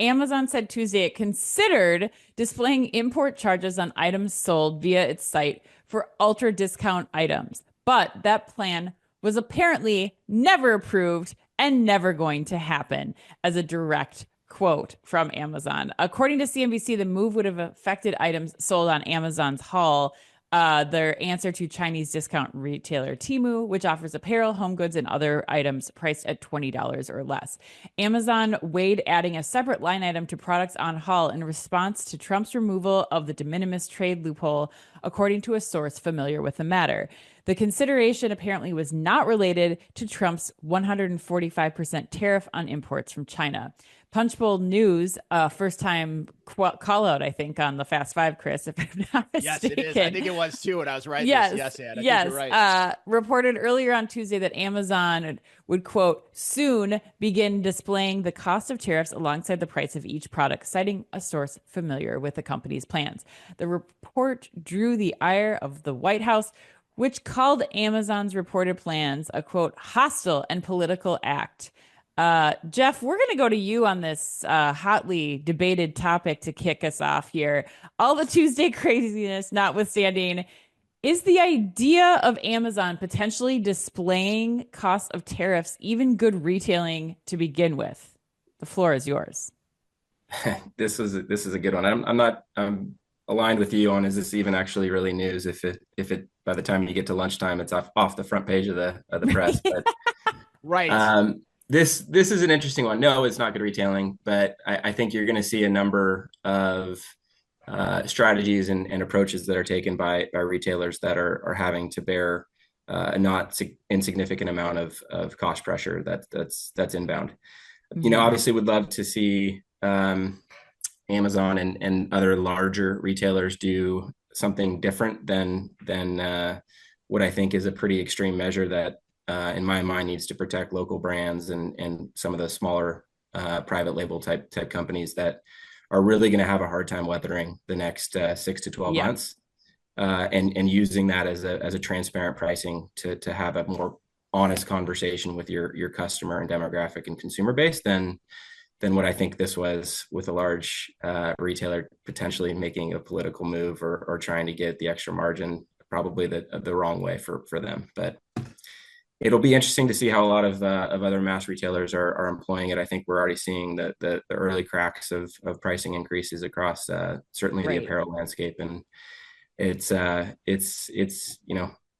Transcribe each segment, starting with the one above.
Amazon said Tuesday it considered displaying import charges on items sold via its site for ultra discount items, but that plan was apparently never approved and never going to happen, as a direct quote from Amazon. According to CNBC, the move would have affected items sold on Amazon's haul, their answer to Chinese discount retailer Temu, which offers apparel, home goods, and other items priced at $20 or less. Amazon weighed adding a separate line item to products on haul in response to Trump's removal of the de minimis trade loophole, according to a source familiar with the matter. The consideration apparently was not related to Trump's 145% tariff on imports from China. Punchbowl News, first time call out, I think, on the Fast Five, Chris, if I'm not Yes, mistaken. it is. I think it was too when I was writing Yes, this. Yes, Ann, I yes. think you're right. Reported earlier on Tuesday that Amazon would, quote, soon begin displaying the cost of tariffs alongside the price of each product, citing a source familiar with the company's plans. The report drew the ire of the White House, which called Amazon's reported plans a, quote, hostile and political act. Jeff, we're going to go to you on this hotly debated topic to kick us off here. All the Tuesday craziness notwithstanding, is the idea of Amazon potentially displaying costs of tariffs even good retailing to begin with? The floor is yours. This is a good one. I'm not aligned with you on, is this even actually really news if it by the time you get to lunchtime it's off the front page of the press. But Right. this is an interesting one. No, it's not good retailing, but I think you're going to see a number of strategies and approaches that are taken by retailers that are having to bear a not insignificant amount of cost pressure that's inbound. Obviously would love to see Amazon and other larger retailers do something different than what I think is a pretty extreme measure that in my mind needs to protect local brands and some of the smaller private label type companies that are really going to have a hard time weathering the next 6 to 12 months, and using that as a transparent pricing to have a more honest conversation with your customer and demographic and consumer base than what I think this was, with a large retailer potentially making a political move or trying to get the extra margin, probably the wrong way for them. But it'll be interesting to see how a lot of other mass retailers are employing it. I think we're already seeing the early cracks of pricing increases across certainly the apparel landscape, and it's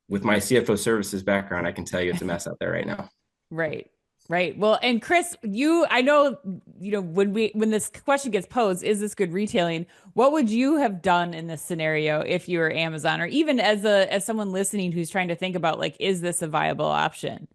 with my CFO services background, I can tell you it's a mess out there right now. Right. Right. Well, and Chris, I know, when this question gets posed, is this good retailing? What would you have done in this scenario if you were Amazon, or even as someone listening who's trying to think about, like, is this a viable option?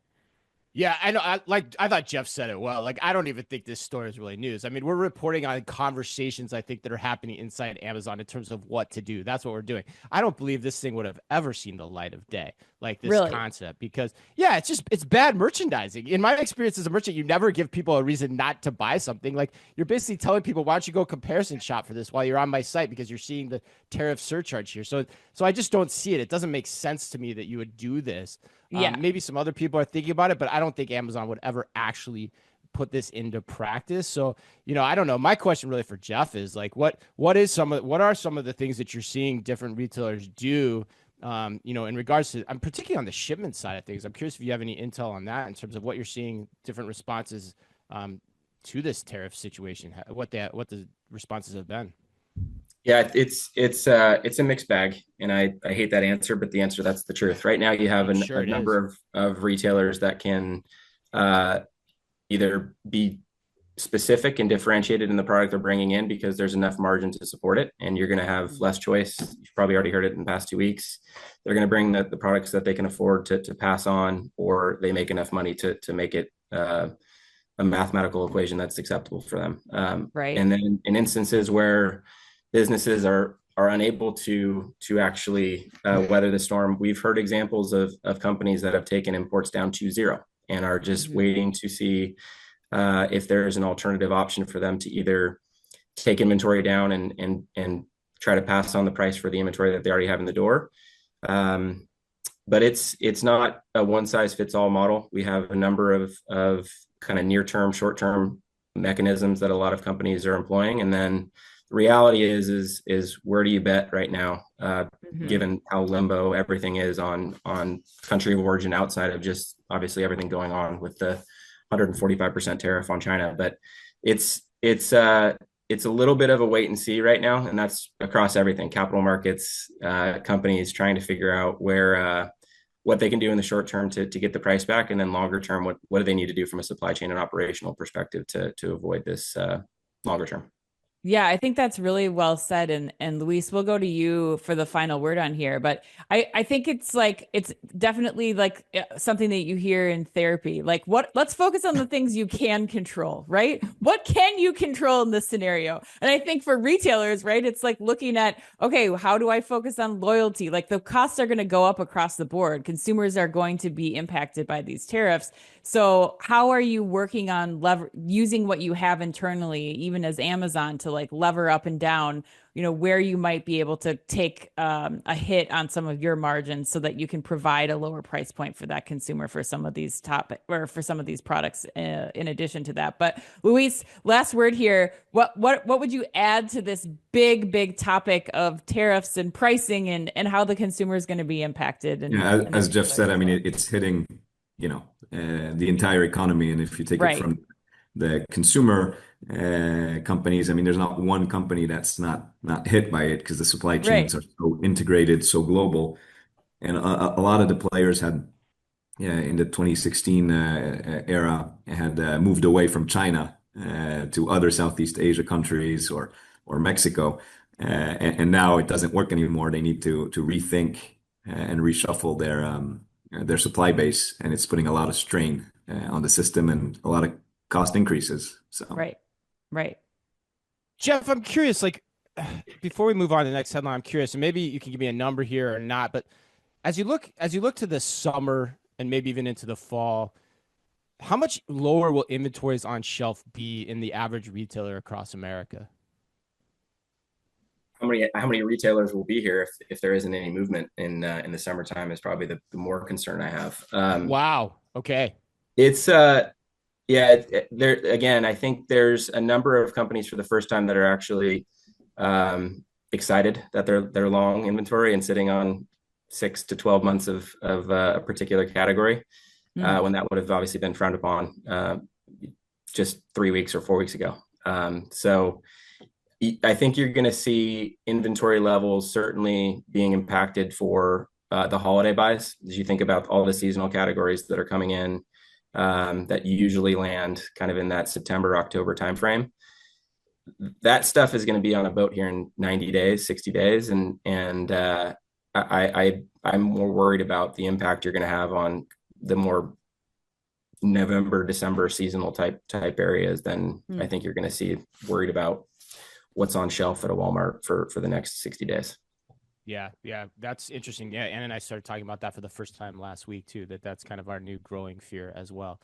Yeah, I know. I thought Jeff said it well. Like, I don't even think this story is really news. I mean, we're reporting on conversations, I think, that are happening inside Amazon in terms of what to do. That's what we're doing. I don't believe this thing would have ever seen the light of day, like this Really? concept, because it's bad merchandising. In my experience as a merchant, you never give people a reason not to buy something. Like, you're basically telling people, why don't you go comparison shop for this while you're on my site, because you're seeing the tariff surcharge here. So I just don't see it. It doesn't make sense to me that you would do this. Yeah. Maybe some other people are thinking about it, but I don't think Amazon would ever actually put this into practice. So, I don't know. My question really for Jeff is, like, what are some of the things that you're seeing different retailers do, in regards to, I'm particularly on the shipment side of things. I'm curious if you have any intel on that in terms of what you're seeing, different responses to this tariff situation, what the responses have been. Yeah, it's a mixed bag, and I hate that answer, but the answer, that's the truth. Right now, you have a number of retailers that can either be specific and differentiated in the product they're bringing in because there's enough margin to support it, and you're going to have less choice. You've probably already heard it in the past 2 weeks. They're going to bring the products that they can afford to pass on, or they make enough money to make it a mathematical equation that's acceptable for them. Right. And then in instances where businesses are unable to actually weather the storm, we've heard examples of companies that have taken imports down to zero and are just waiting to see if there's an alternative option for them to either take inventory down and try to pass on the price for the inventory that they already have in the door. But it's not a one size fits all model. We have a number of kind of near term, short term mechanisms that a lot of companies are employing. And then the reality is where do you bet right now, given how limbo everything is on country of origin outside of just obviously everything going on with the 145% tariff on China. But it's a little bit of a wait and see right now, and that's across everything: capital markets, companies trying to figure out where what they can do in the short term to get the price back, and then longer term, what do they need to do from a supply chain and operational perspective to avoid this longer term. Yeah, I think that's really well said. And Luis, we'll go to you for the final word on here. But I think it's like it's definitely like something that you hear in therapy. Like let's focus on the things you can control, right? What can you control in this scenario? And I think for retailers, right, it's like looking at, okay, how do I focus on loyalty? Like the costs are going to go up across the board. Consumers are going to be impacted by these tariffs. So how are you working on using what you have internally, even as Amazon, to like lever up and down, where you might be able to take a hit on some of your margins so that you can provide a lower price point for that consumer for some of these for some of these products in addition to that. But Luis, last word here. What would you add to this big topic of tariffs and pricing and how the consumer is going to be impacted? Yeah, And as Jeff said, I mean, it's hitting, the entire economy. And if you take it right. from the consumer companies, I mean, there's not one company that's not hit by it because the supply chains Right. are so integrated, so global. And a lot of the players had, yeah, in the 2016 era, had moved away from China to other Southeast Asia countries or Mexico, and now it doesn't work anymore. They need to rethink and reshuffle their supply base, and it's putting a lot of strain on the system and a lot of cost increases. So Right. Right. Jeff, I'm curious, like before we move on to the next headline, I'm curious, and maybe you can give me a number here or not, but as you look to the summer and maybe even into the fall, how much lower will inventories on shelf be in the average retailer across America? How many retailers will be here if there isn't any movement in the summertime is probably the more concern I have. Wow. Okay. It's Yeah, there again, I think there's a number of companies for the first time that are actually excited that they're long inventory and sitting on 6 to 12 months of a particular category, when that would have obviously been frowned upon just 3 weeks or 4 weeks ago. So I think you're going to see inventory levels certainly being impacted for the holiday buys. As you think about all the seasonal categories that are coming in, that usually land kind of in that September, October timeframe. That stuff is going to be on a boat here in 90 days, 60 days. And I'm more worried about the impact you're going to have on the more November, December seasonal type areas than I think you're going to see worried about what's on shelf at a Walmart for the next 60 days. Yeah, that's interesting. Yeah, Anna and I started talking about that for the first time last week too. That's kind of our new growing fear as well.